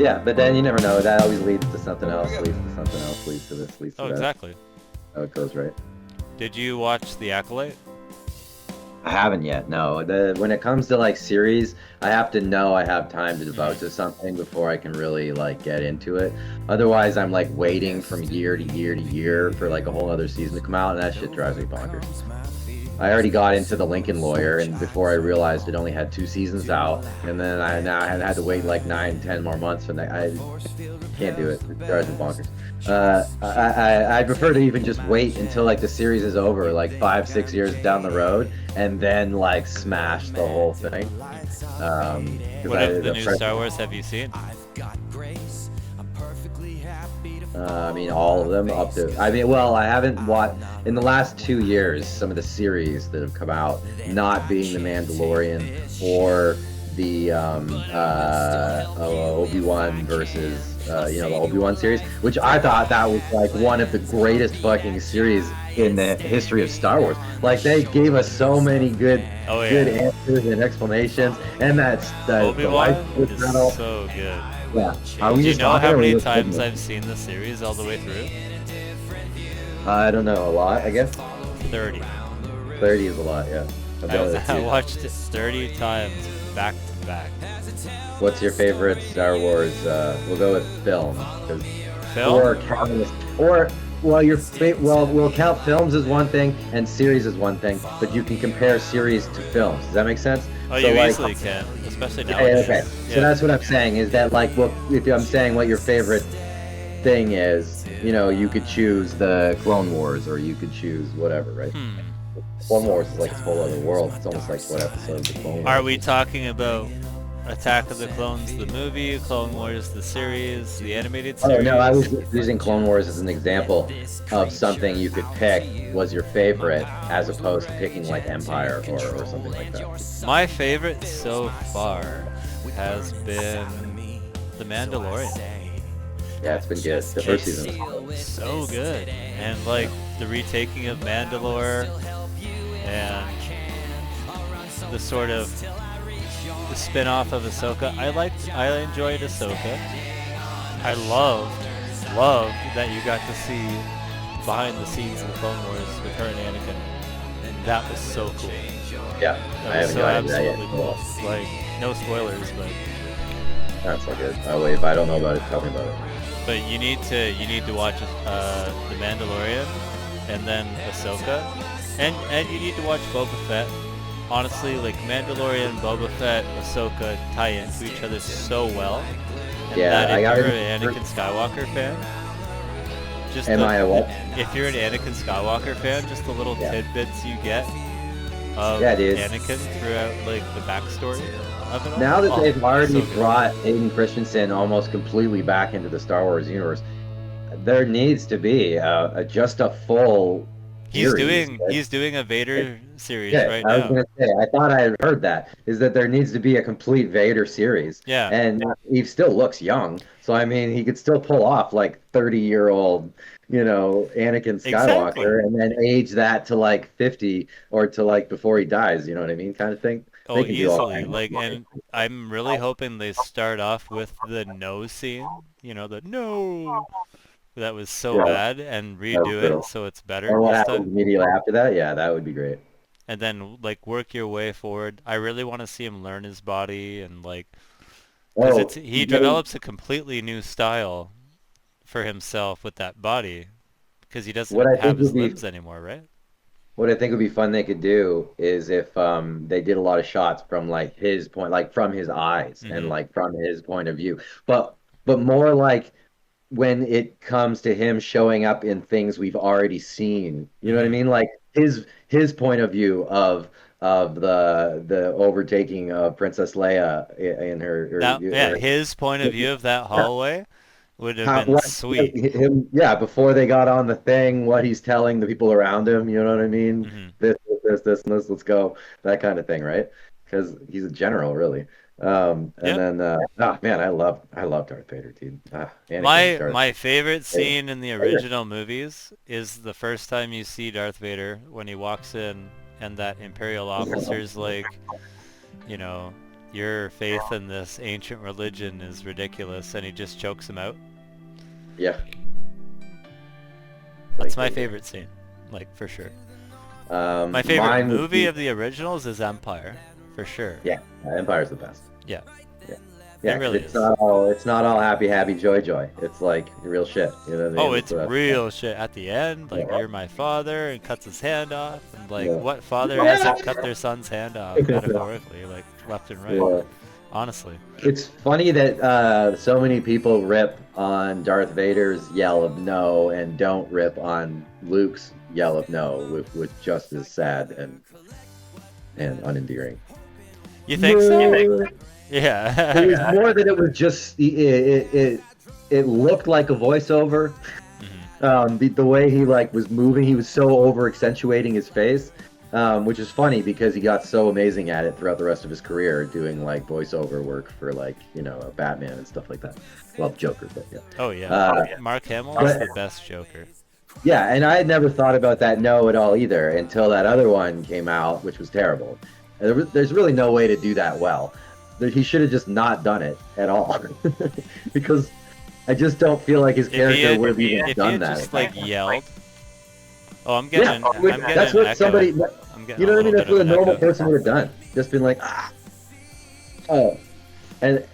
Yeah, but then you never know. That always leads to something else, leads to something else, leads to this, leads to Oh, that. exactly. How it goes, right? Did you watch The Acolyte? I haven't yet. No. When it comes to like series, I have to know I have time to devote to something before I can really like get into it. Otherwise, I'm like waiting from year to year to year for like a whole other season to come out, and that shit drives me bonkers. I already got into the Lincoln Lawyer, and before I realized it only had 2 seasons out, and then I now had to wait like 9, 10 more months, and I can't do it. It drives me bonkers. I prefer to even just wait until like the series is over, like 5, 6 years down the road, and then like smash the whole thing. Because What of the new press, Star Wars have you seen? I mean, all of them up to. I mean, well, I haven't watched in the last 2 years some of the series that have come out, not being the Mandalorian or the Obi-Wan versus the Obi-Wan series, which I thought that was like one of the greatest fucking series in the history of Star Wars. Like they gave us so many good Oh good yeah, answers and explanations, and that's the life Obi-Wan is battle. so good. Yeah, are we Do you just know talking how or are we many just times thinking? I've seen the series all the way through? I don't know, a lot, I guess. 30. 30 is a lot, yeah. I've done it I too. watched it 30 times back to back. What's your favorite Star Wars? We'll go with film, 'cause- Film? or count, or well, well, we'll count films as one thing and series as one thing, but you can compare series to films. Does that make sense? Oh, So you like, easily can, especially yeah, nowadays. okay. So Yeah. that's what I'm saying is that like, well, if I'm saying what your favorite thing is, you could choose the Clone Wars or you could choose whatever, right? Hmm. Clone Wars is like a whole other world. It's almost like what episodes of Clone Wars. Are we talking about Attack of the Clones, the movie, Clone Wars, the series, the animated Oh series? no, I was just using Clone Wars as an example of something you could pick was your favorite, as opposed to picking like Empire or something like that. My favorite so far has been The Mandalorian. Yeah, it's been good. The first It's season. so good. And like the retaking of Mandalore and the sort of the spin-off of Ahsoka. I enjoyed Ahsoka. I loved that you got to see behind the scenes of the Clone Wars with her and Anakin. That was so cool. Yeah, I That was haven't so gotten into that absolutely yet. cool. Like, no spoilers, but That's so good. Oh wait, if I don't know about it, tell me about it. you need to watch The Mandalorian and then Ahsoka, and you need to watch Boba Fett. Honestly, like Mandalorian, Boba Fett, Ahsoka tie into each other so well. And Yeah, that I if got you're it. an Anakin Skywalker fan, just Am I a what? if you're an Anakin Skywalker fan, just the little Yeah. tidbits you get of Yeah, dude. Anakin throughout like the backstory of it all. Now that Oh, they've already so good. brought Hayden Christensen almost completely back into the Star Wars universe, there needs to be just a full series. He's doing a Vader series Yeah, right I was now. gonna say, I thought I had heard that, is that there needs to be a complete Vader series. Yeah. And he still looks young. So I mean he could still pull off like 30-year-old, Anakin Exactly. Skywalker and then age that to like 50 or to like before he dies, you know what I mean? Kind of thing. Oh, They can do all easily. Like, and I'm really hoping they start off with the no scene. The no that was so Yeah, bad, and that was redo it brutal. so it's better And what this happens time. immediately after that? Yeah, that would be great. And then like work your way forward. I really want to see him learn his body and like, because Oh, he develops a completely new style for himself with that body, because he what doesn't I have think his would be limbs anymore, right? what I think would be fun they could do is if they did a lot of shots from like his point, like from his eyes and Mm-hmm. like from his point of view, but more like when it comes to him showing up in things we've already seen. You know what I Mm-hmm. mean? Like his point of view of the overtaking of Princess Leia in Now, yeah, her his point of view of that hallway would have how been what sweet. him yeah before they got on the thing, what he's telling the people around him, you know what I mean? Mm-hmm. This and this, let's go, that kind of thing, right? Because he's a general, really. And Yep. then oh man, I love Darth Vader, dude. Anakin, My Darth my favorite Vader. scene in the original movies is the first time you see Darth Vader when he walks in and that Imperial officer's like, you know, your faith in this ancient religion is ridiculous, and he just chokes him out. Yeah. That's Like, my favorite scene, like for sure. um, My favorite mine would movie be of the originals is Empire, for sure. yeah. Empire's the best. Yeah, Yeah. it Yeah, 'cause really is. it's not all happy, happy, joy, joy. It's like real shit. You know what I Oh, mean? it's real shit. At the end, like, Yeah. you're my father, and cuts his hand off. And, like, Yeah. what father hasn't cut their son's hand off, metaphorically, like, left and right? Yeah. Honestly. It's funny that so many people rip on Darth Vader's yell of no and don't rip on Luke's yell of no, which was just as sad and unendearing. You think so? No. Yeah. It was more that it was just it looked like a voiceover. Mhm. The way he like was moving, he was so over accentuating his face, which is funny because he got so amazing at it throughout the rest of his career, doing like voiceover work for like Batman and stuff like that. Well, Joker, but yeah. Oh, yeah. Mark Hamill is but- the best Joker. Yeah, and I had never thought about that no at all either until that other one came out, which was terrible. There's really no way to do that well. He should have just not done it at all, because I just don't feel like his character would have even If he done had that. just, like, yelled. Oh, I'm Yeah, getting, I'm getting that's an what echo. somebody. I'm getting You know a what I mean? little That's bit what a of an normal echo. person would have done. Just been like, oh, and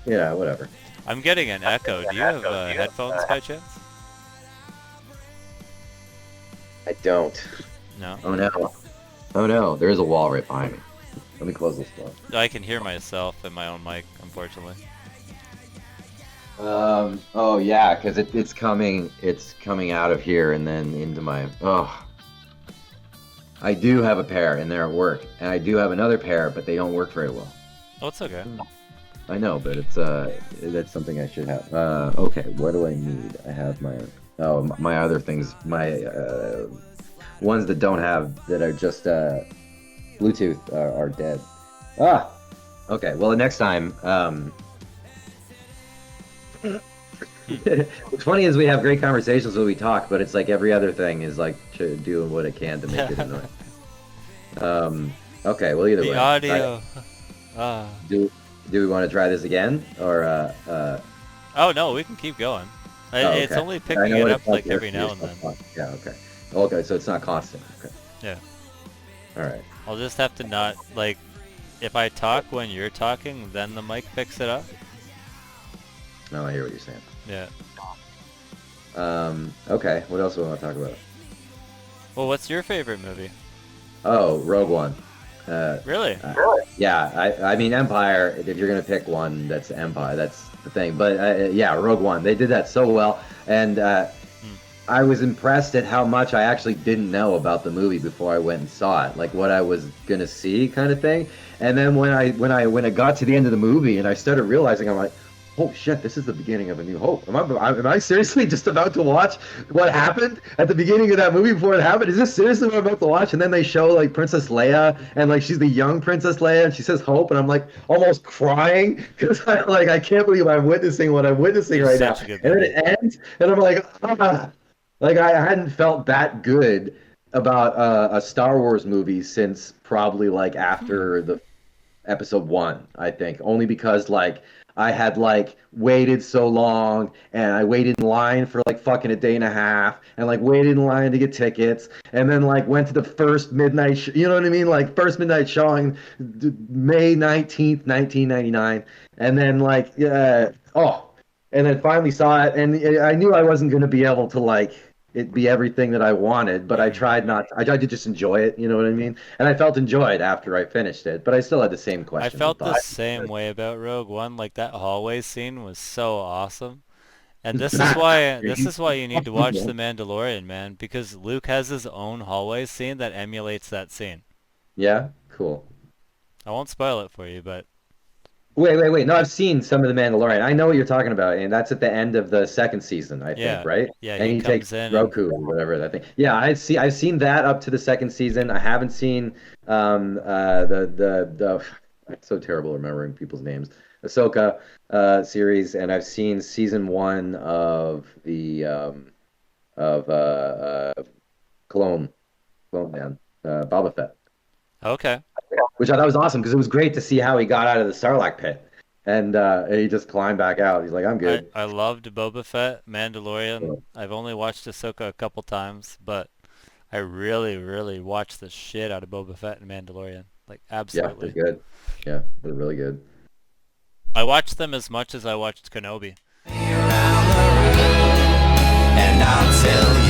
yeah, whatever. I'm getting an echo. Do you have headphones by chance? I don't. No. Oh no. Oh no. There is a wall right behind me. Let me close this door. I can hear myself in my own mic, unfortunately. Oh yeah, because it's coming out of here and then into my. Oh. I do have a pair and they're at work, and I do have another pair, but they don't work very well. Oh, it's okay. I know, but that's something I should have. Okay, what do I need? I have my other things, my ones that don't have that are just Bluetooth are dead. Ah, okay. Well, the next time. What's funny is we have great conversations when we talk, but it's like every other thing is like doing what it can to make it annoying. Okay. Well, either The way. audio. Do we want to try this again, or Oh no, we can keep going. It's okay. only I picking know it what up it's like like every now and then. Yeah, okay. Okay, so it's not constant. Okay. Yeah. All right. I'll just have to not, like, if I talk when you're talking, then the mic picks it up. Now I hear what you're saying. Yeah. Okay. What else do we want to talk about? Well, what's your favorite movie? Oh, Rogue One. Really? Yeah, I mean Empire. If you're gonna pick one, that's Empire. That's the thing. But yeah, Rogue One. They did that so well, and I was impressed at how much I actually didn't know about the movie before I went and saw it, like what I was gonna see, kind of thing. And then when I got to the end of the movie and I started realizing, I'm like, oh shit, this is the beginning of A New Hope. Am I seriously just about to watch what happened at the beginning of that movie before it happened? Is this seriously what I'm about to watch? And then they show like Princess Leia, and like she's the young Princess Leia, and she says hope, and I'm like almost crying because I can't believe I'm witnessing what I'm witnessing right now. Such a good And then movie. it ends, and I'm like, like I hadn't felt that good about a Star Wars movie since probably like after the episode 1, I think, only because like I had like waited so long, and I waited in line for like fucking a day and a half, and like waited in line to get tickets, and then like went to the first midnight you know what I mean, like first midnight showing, May 19th 1999, and then like and then finally saw it, and I knew I wasn't going to be able to like it be everything that I wanted, but I tried to just enjoy it, you know what I mean? And I felt enjoyed after I finished it, but I still had the same I questions and felt the thoughts. same way about Rogue One. Like, that hallway scene was so awesome. And this is why you need to watch The Mandalorian, man, because Luke has his own hallway scene that emulates that scene. Yeah, cool. I won't spoil it for you, but Wait. No, I've seen some of The Mandalorian. I know what you're talking about, and that's at the end of the second season, I yeah, think, right? yeah, And he he comes takes in and Roku or whatever that thing. Yeah, I've seen that up to the second season. I haven't seen the it's so terrible remembering people's names. Ahsoka series, and I've seen season 1 of the of Clone Man, Boba Fett. okay. which I thought was awesome because it was great to see how he got out of the Sarlacc pit, and he just climbed back out. He's like, I'm I, good. I loved Boba Fett, Mandalorian. So, I've only watched Ahsoka a couple times, but I really, really watched the shit out of Boba Fett and Mandalorian. Like, yeah, they're absolutely. good. Yeah, they're really good. I watched them as much as I watched Kenobi. And I'll tell you